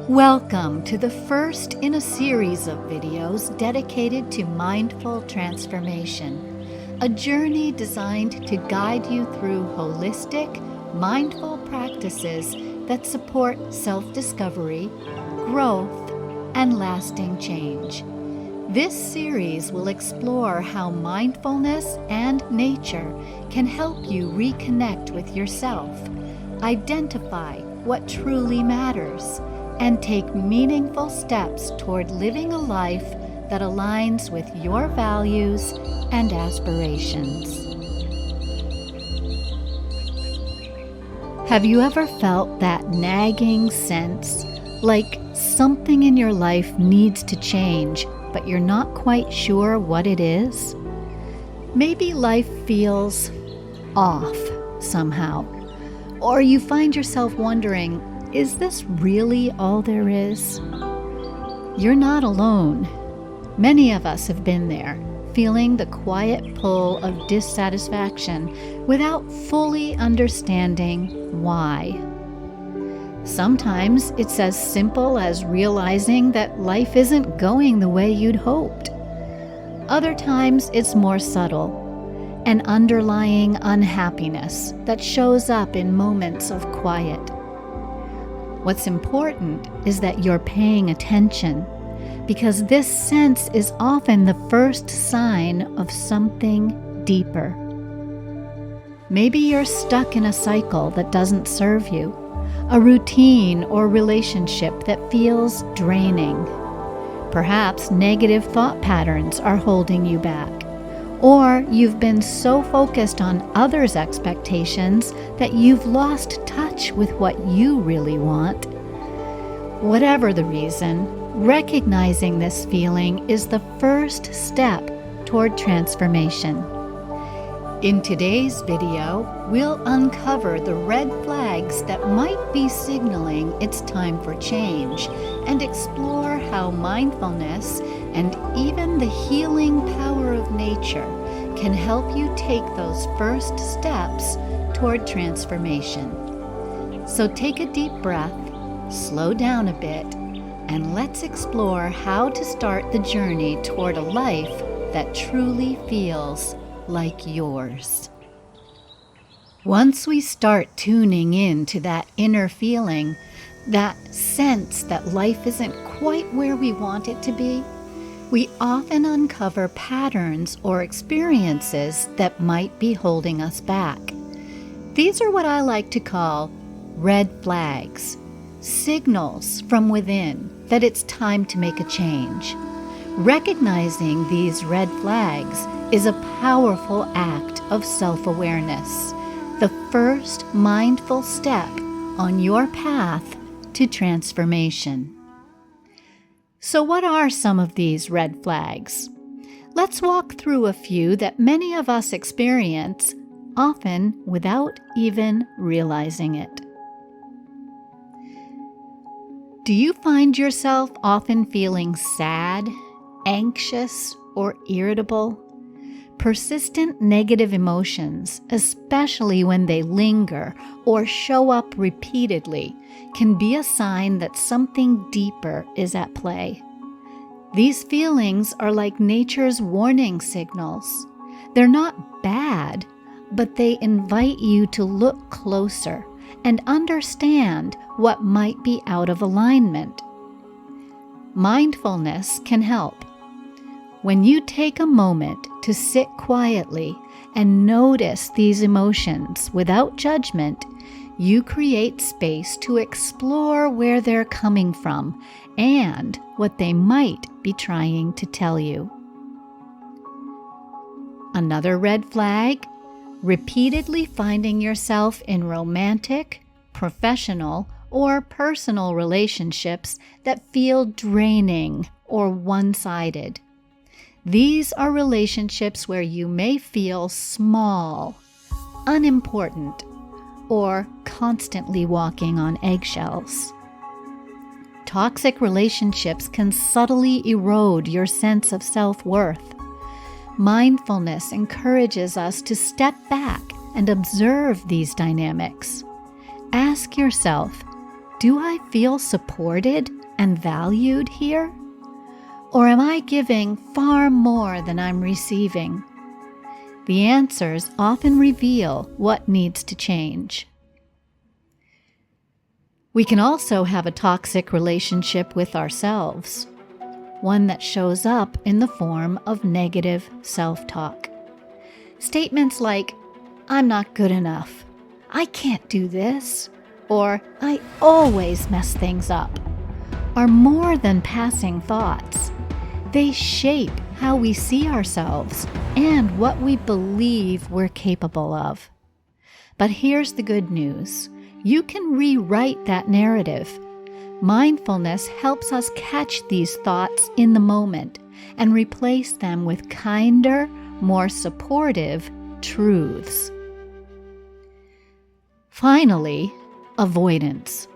Welcome to the first in a series of videos dedicated to mindful transformation, a journey designed to guide you through holistic, mindful practices that support self-discovery, growth, and lasting change. This series will explore how mindfulness and nature can help you reconnect with yourself, identify what truly matters, and take meaningful steps toward living a life that aligns with your values and aspirations. Have you ever felt that nagging sense, like something in your life needs to change, but you're not quite sure what it is? Maybe life feels off somehow, or you find yourself wondering, is this really all there is? You're not alone. Many of us have been there, feeling the quiet pull of dissatisfaction without fully understanding why. Sometimes it's as simple as realizing that life isn't going the way you'd hoped. Other times it's more subtle, an underlying unhappiness that shows up in moments of quiet. What's important is that you're paying attention, because this sense is often the first sign of something deeper. Maybe you're stuck in a cycle that doesn't serve you, a routine or relationship that feels draining. Perhaps negative thought patterns are holding you back, or you've been so focused on others' expectations that you've lost touch with what you really want. Whatever the reason, recognizing this feeling is the first step toward transformation. In today's video, we'll uncover the red flags that might be signaling it's time for change and explore how mindfulness and even the healing power of nature can help you take those first steps toward transformation. So take a deep breath, slow down a bit, and let's explore how to start the journey toward a life that truly feels like yours. Once we start tuning in to that inner feeling, that sense that life isn't quite where we want it to be, we often uncover patterns or experiences that might be holding us back. These are what I like to call red flags, signals from within that it's time to make a change. Recognizing these red flags is a powerful act of self-awareness, the first mindful step on your path to transformation. So what are some of these red flags? Let's walk through a few that many of us experience, often without even realizing it. Do you find yourself often feeling sad, anxious, or irritable? Persistent negative emotions, especially when they linger or show up repeatedly, can be a sign that something deeper is at play. These feelings are like nature's warning signals. They're not bad, but they invite you to look closer and understand what might be out of alignment. Mindfulness can help. When you take a moment to sit quietly and notice these emotions without judgment, you create space to explore where they're coming from and what they might be trying to tell you. Another red flag: repeatedly finding yourself in romantic, professional, or personal relationships that feel draining or one-sided. These are relationships where you may feel small, unimportant, or constantly walking on eggshells. Toxic relationships can subtly erode your sense of self-worth. Mindfulness encourages us to step back and observe these dynamics. Ask yourself, do I feel supported and valued here? Or am I giving far more than I'm receiving? The answers often reveal what needs to change. We can also have a toxic relationship with ourselves, one that shows up in the form of negative self-talk. Statements like, "I'm not good enough," "I can't do this," or "I always mess things up," are more than passing thoughts. They shape how we see ourselves and what we believe we're capable of. But here's the good news. You can rewrite that narrative. Mindfulness helps us catch these thoughts in the moment and replace them with kinder, more supportive truths. Finally, avoidance.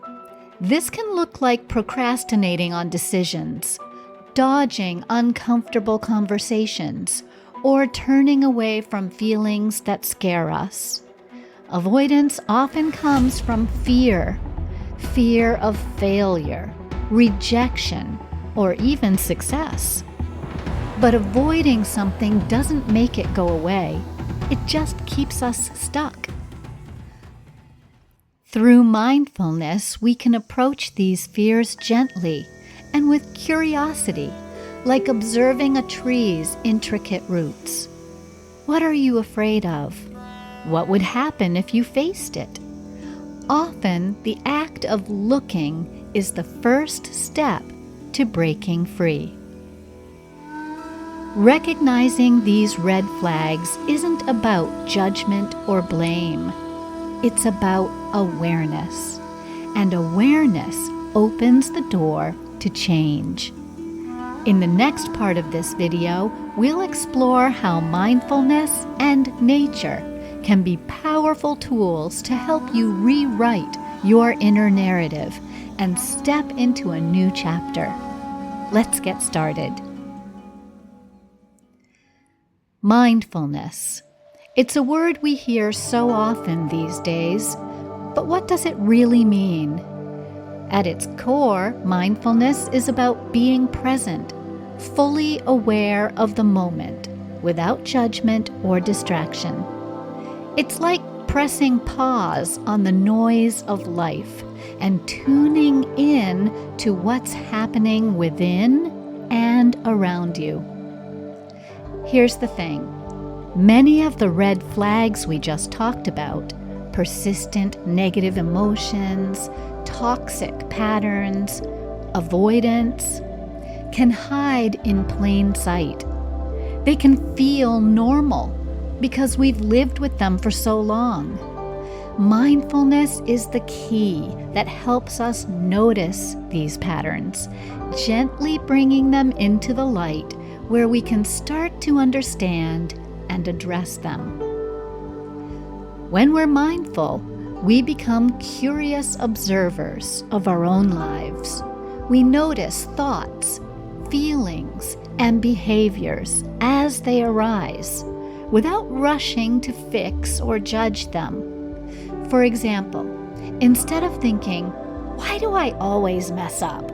This can look like procrastinating on decisions, dodging uncomfortable conversations, or turning away from feelings that scare us. Avoidance often comes from fear of failure, rejection, or even success. But avoiding something doesn't make it go away. It just keeps us stuck. Through mindfulness, we can approach these fears gently and with curiosity, like observing a tree's intricate roots. What are you afraid of? What would happen if you faced it? Often, the act of looking is the first step to breaking free. Recognizing these red flags isn't about judgment or blame. It's about awareness. And awareness opens the door to change. In the next part of this video, we'll explore how mindfulness and nature can be powerful tools to help you rewrite your inner narrative and step into a new chapter. Let's get started. Mindfulness. It's a word we hear so often these days, but what does it really mean? At its core, mindfulness is about being present, fully aware of the moment, without judgment or distraction. It's like pressing pause on the noise of life and tuning in to what's happening within and around you. Here's the thing. Many of the red flags we just talked about, persistent negative emotions, toxic patterns, avoidance, can hide in plain sight. They can feel normal because we've lived with them for so long. Mindfulness is the key that helps us notice these patterns, gently bringing them into the light where we can start to understand and address them. When we're mindful, we become curious observers of our own lives. We notice thoughts, feelings, and behaviors as they arise, without rushing to fix or judge them. For example, instead of thinking, "Why do I always mess up?"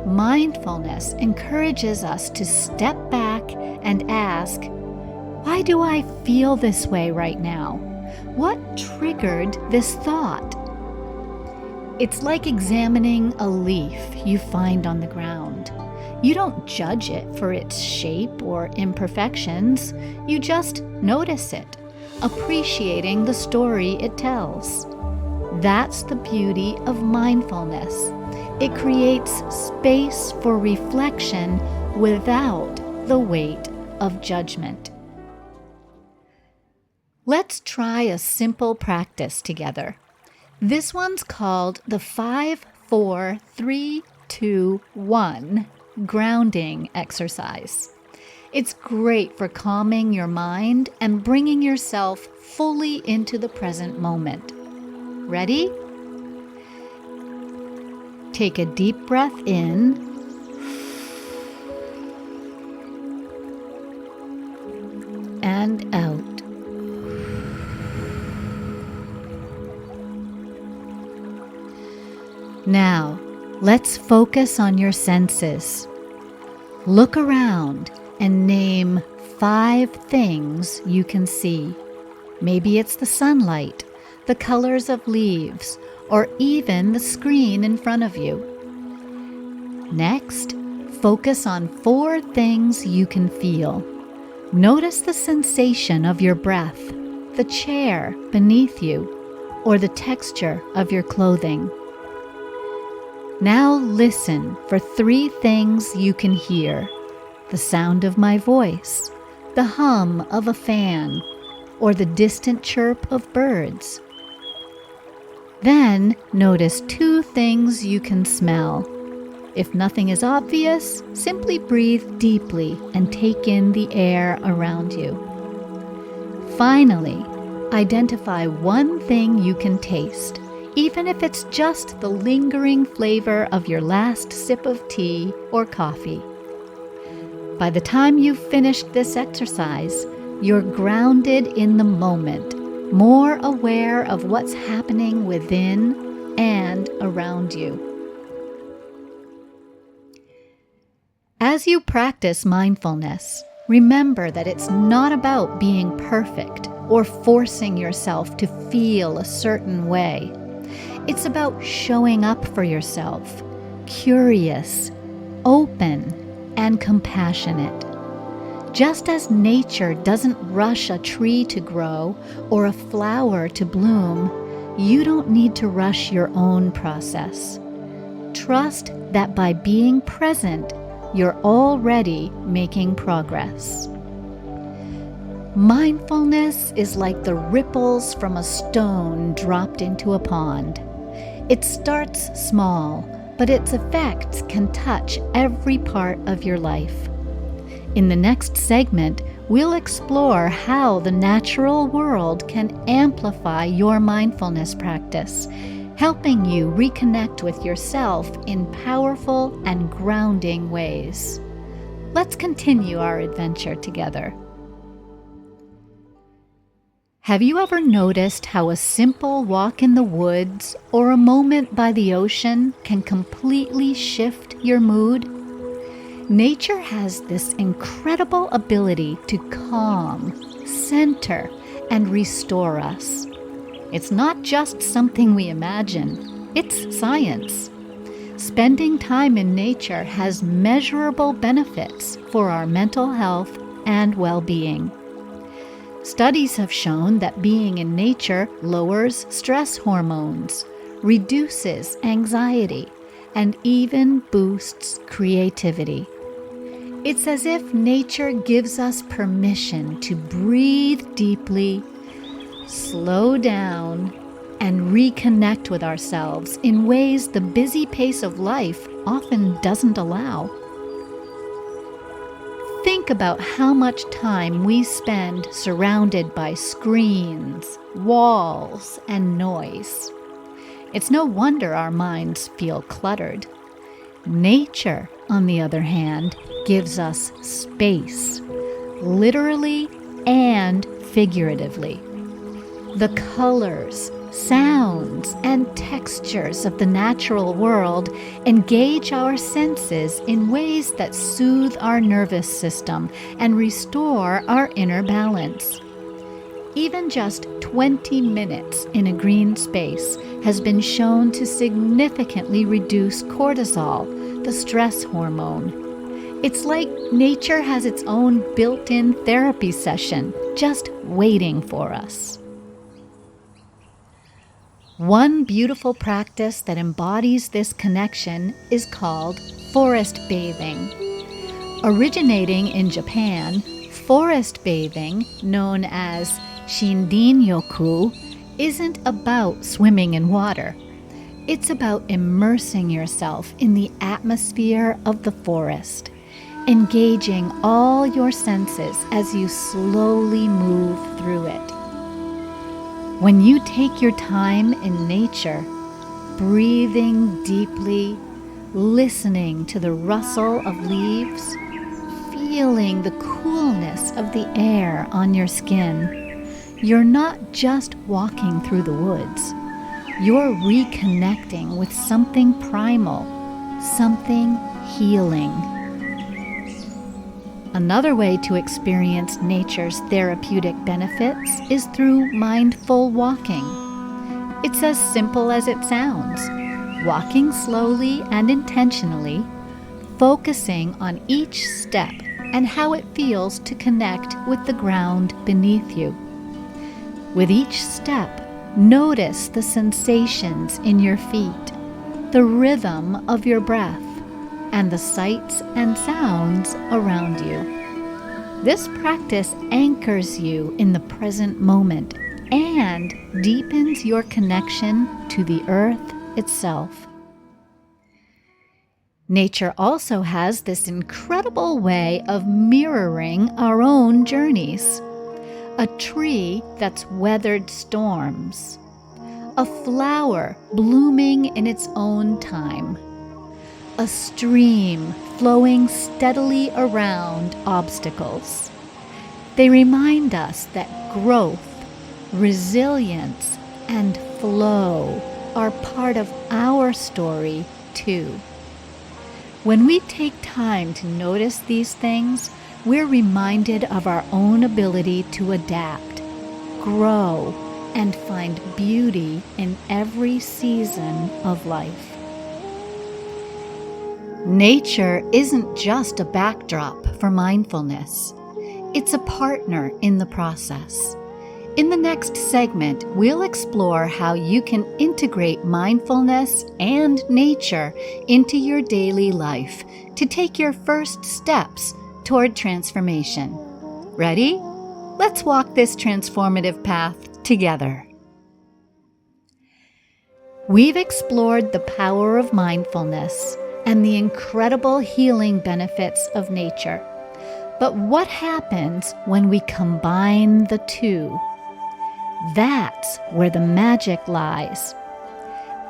mindfulness encourages us to step back and ask, "Why do I feel this way right now? What triggered this thought?" It's like examining a leaf you find on the ground. You don't judge it for its shape or imperfections. You just notice it, appreciating the story it tells. That's the beauty of mindfulness. It creates space for reflection without the weight of judgment. Let's try a simple practice together. This one's called the 5-4-3-2-1 grounding exercise. It's great for calming your mind and bringing yourself fully into the present moment. Ready? Take a deep breath in and out. Now, Let's focus on your senses. Look around and name 5 things you can see. Maybe it's the sunlight, the colors of leaves, or even the screen in front of you. Next, focus on 4 things you can feel. Notice the sensation of your breath, the chair beneath you, or the texture of your clothing. Now listen for 3 things you can hear: the sound of my voice, the hum of a fan, or the distant chirp of birds. Then notice 2 things you can smell. If nothing is obvious, simply breathe deeply and take in the air around you. Finally, identify 1 thing you can taste, even if it's just the lingering flavor of your last sip of tea or coffee. By the time you've finished this exercise, you're grounded in the moment, more aware of what's happening within and around you. As you practice mindfulness, remember that it's not about being perfect or forcing yourself to feel a certain way. It's about showing up for yourself, curious, open, and compassionate. Just as nature doesn't rush a tree to grow or a flower to bloom, you don't need to rush your own process. Trust that by being present, you're already making progress. Mindfulness is like the ripples from a stone dropped into a pond. It starts small, but its effects can touch every part of your life. In the next segment, we'll explore how the natural world can amplify your mindfulness practice, helping you reconnect with yourself in powerful and grounding ways. Let's continue our adventure together. Have you ever noticed how a simple walk in the woods or a moment by the ocean can completely shift your mood? Nature has this incredible ability to calm, center, and restore us. It's not just something we imagine, it's science. Spending time in nature has measurable benefits for our mental health and well-being. Studies have shown that being in nature lowers stress hormones, reduces anxiety, and even boosts creativity. It's as if nature gives us permission to breathe deeply, slow down, and reconnect with ourselves in ways the busy pace of life often doesn't allow. Think about how much time we spend surrounded by screens, walls, and noise. It's no wonder our minds feel cluttered. Nature, on the other hand, gives us space, literally and figuratively. The colors, sounds, and textures of the natural world engage our senses in ways that soothe our nervous system and restore our inner balance. Even just 20 minutes in a green space has been shown to significantly reduce cortisol, the stress hormone. It's like nature has its own built-in therapy session just waiting for us. One beautiful practice that embodies this connection is called forest bathing. Originating in Japan, forest bathing, known as Shindin-yoku, isn't about swimming in water. It's about immersing yourself in the atmosphere of the forest, engaging all your senses as you slowly move through it. When you take your time in nature, breathing deeply, listening to the rustle of leaves, feeling the coolness of the air on your skin, you're not just walking through the woods. You're reconnecting with something primal, something healing. Another way to experience nature's therapeutic benefits is through mindful walking. It's as simple as it sounds. Walking slowly and intentionally, focusing on each step and how it feels to connect with the ground beneath you. With each step, notice the sensations in your feet, the rhythm of your breath, and the sights and sounds around you. This practice anchors you in the present moment and deepens your connection to the earth itself. Nature also has this incredible way of mirroring our own journeys. A tree that's weathered storms, a flower blooming in its own time, a stream flowing steadily around obstacles. They remind us that growth, resilience, and flow are part of our story too. When we take time to notice these things, we're reminded of our own ability to adapt, grow, and find beauty in every season of life. Nature isn't just a backdrop for mindfulness. It's a partner in the process. In the next segment, we'll explore how you can integrate mindfulness and nature into your daily life to take your first steps toward transformation. Ready? Let's walk this transformative path together. We've explored the power of mindfulness and the incredible healing benefits of nature. But what happens when we combine the two? That's where the magic lies.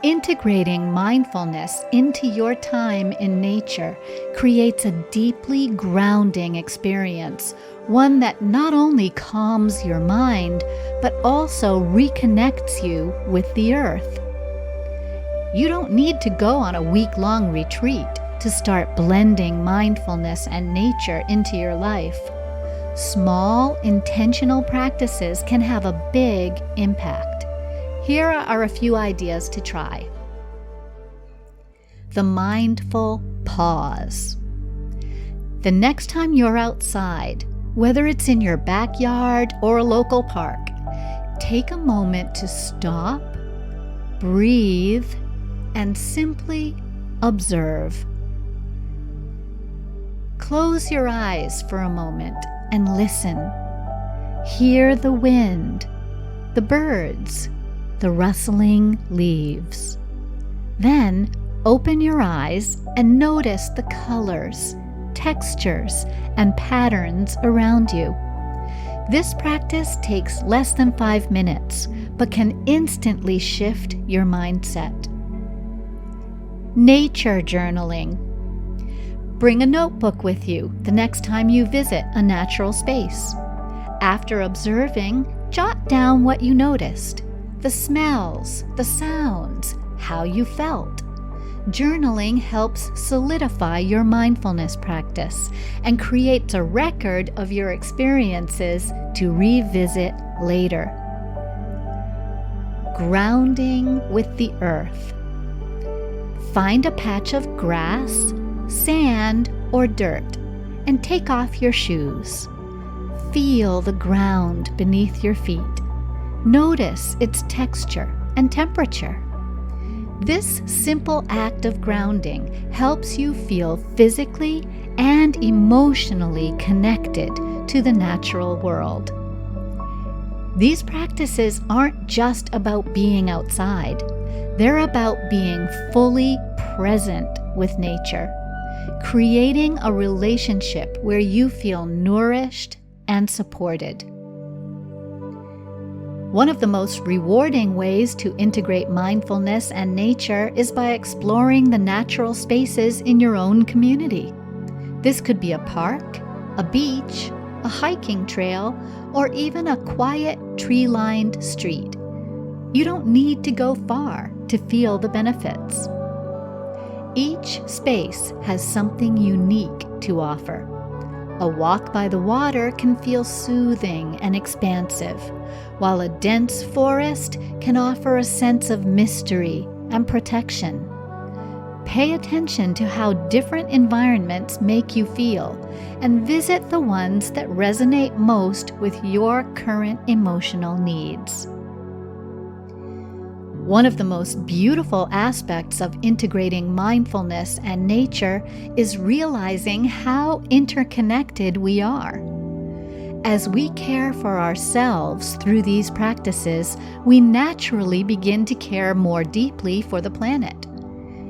Integrating mindfulness into your time in nature creates a deeply grounding experience, one that not only calms your mind, but also reconnects you with the earth. You don't need to go on a week-long retreat to start blending mindfulness and nature into your life. Small, intentional practices can have a big impact. Here are a few ideas to try. The mindful pause. The next time you're outside, whether it's in your backyard or a local park, take a moment to stop, breathe, and simply observe. Close your eyes for a moment and listen. Hear the wind, the birds, the rustling leaves. Then open your eyes and notice the colors, textures, and patterns around you. This practice takes less than 5 minutes, but can instantly shift your mindset. Nature journaling. Bring a notebook with you the next time you visit a natural space. After observing, jot down what you noticed, the smells, the sounds, how you felt. Journaling helps solidify your mindfulness practice and creates a record of your experiences to revisit later. Grounding with the earth. Find a patch of grass, sand, or dirt and take off your shoes. Feel the ground beneath your feet. Notice its texture and temperature. This simple act of grounding helps you feel physically and emotionally connected to the natural world. These practices aren't just about being outside. They're about being fully present with nature, creating a relationship where you feel nourished and supported. One of the most rewarding ways to integrate mindfulness and nature is by exploring the natural spaces in your own community. This could be a park, a beach, a hiking trail, or even a quiet, tree-lined street. You don't need to go far to feel the benefits. Each space has something unique to offer. A walk by the water can feel soothing and expansive, while a dense forest can offer a sense of mystery and protection. Pay attention to how different environments make you feel, and visit the ones that resonate most with your current emotional needs. One of the most beautiful aspects of integrating mindfulness and nature is realizing how interconnected we are. As we care for ourselves through these practices, we naturally begin to care more deeply for the planet.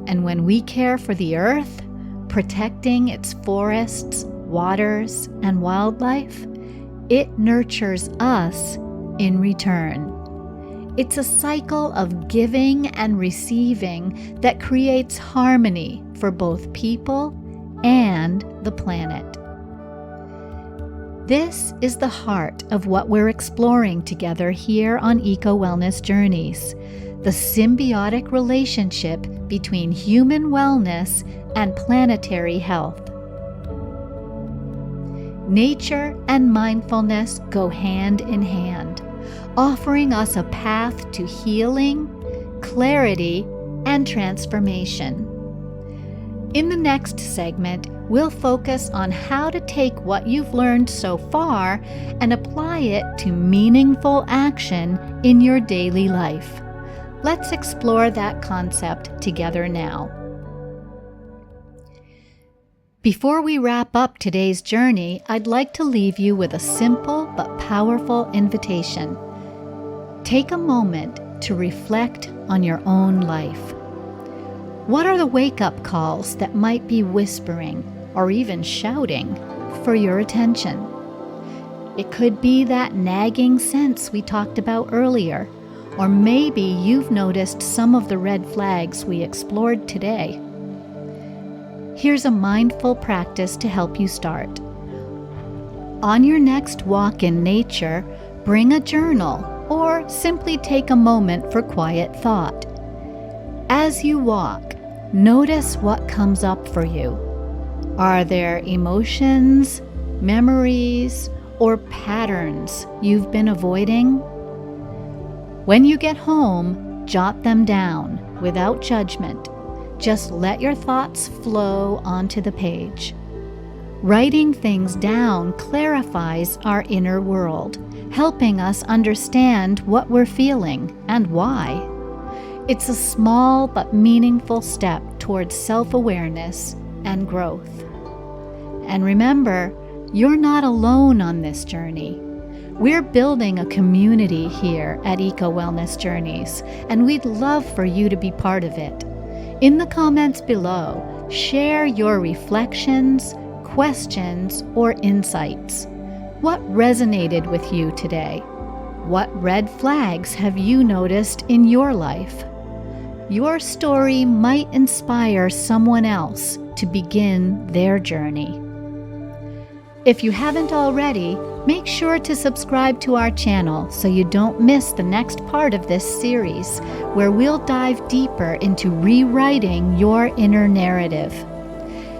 And when we care for the earth, protecting its forests, waters, and wildlife, it nurtures us in return. It's a cycle of giving and receiving that creates harmony for both people and the planet. This is the heart of what we're exploring together here on Eco Wellness Journeys, the symbiotic relationship between human wellness and planetary health. Nature and mindfulness go hand in hand, offering us a path to healing, clarity, and transformation. In the next segment, we'll focus on how to take what you've learned so far and apply it to meaningful action in your daily life. Let's explore that concept together now. Before we wrap up today's journey, I'd like to leave you with a simple but powerful invitation. Take a moment to reflect on your own life. What are the wake-up calls that might be whispering or even shouting for your attention? It could be that nagging sense we talked about earlier, or maybe you've noticed some of the red flags we explored today. Here's a mindful practice to help you start. On your next walk in nature, bring a journal or simply take a moment for quiet thought. As you walk, notice what comes up for you. Are there emotions, memories, or patterns you've been avoiding? When you get home, jot them down without judgment. Just let your thoughts flow onto the page. Writing things down clarifies our inner world, helping us understand what we're feeling and why. It's a small but meaningful step towards self-awareness and growth. And remember, you're not alone on this journey. We're building a community here at Eco Wellness Journeys, and we'd love for you to be part of it. In the comments below, share your reflections, questions, or insights. What resonated with you today? What red flags have you noticed in your life? Your story might inspire someone else to begin their journey. If you haven't already, make sure to subscribe to our channel so you don't miss the next part of this series, where we'll dive deeper into rewriting your inner narrative.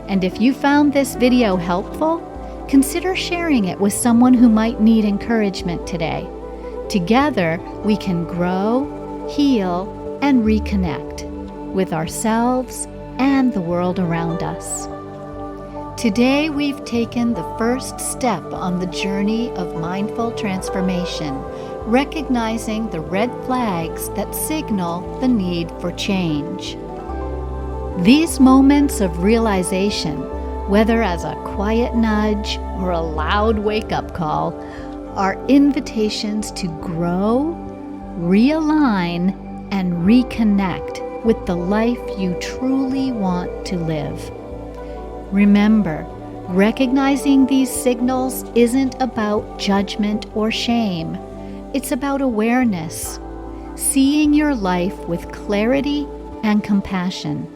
And if you found this video helpful, consider sharing it with someone who might need encouragement today. Together, we can grow, heal, and reconnect with ourselves and the world around us. Today, we've taken the first step on the journey of mindful transformation, recognizing the red flags that signal the need for change. These moments of realization, whether as a quiet nudge or a loud wake-up call, are invitations to grow, realign, and reconnect with the life you truly want to live. Remember, recognizing these signals isn't about judgment or shame. It's about awareness, seeing your life with clarity and compassion.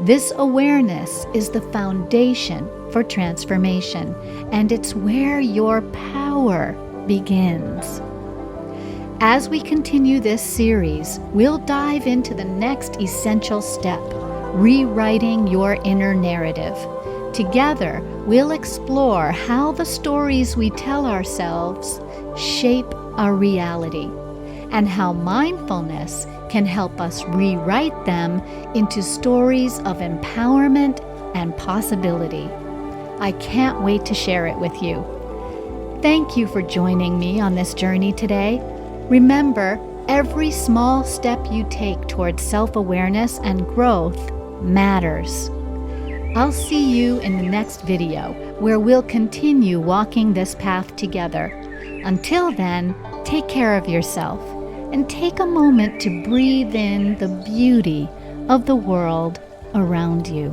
This awareness is the foundation for transformation, and it's where your power begins. As we continue this series, we'll dive into the next essential step: Rewriting Your Inner Narrative. Together, we'll explore how the stories we tell ourselves shape our reality, and how mindfulness can help us rewrite them into stories of empowerment and possibility. I can't wait to share it with you. Thank you for joining me on this journey today. Remember, every small step you take towards self-awareness and growth matters. I'll see you in the next video, where we'll continue walking this path together. Until then, take care of yourself and take a moment to breathe in the beauty of the world around you.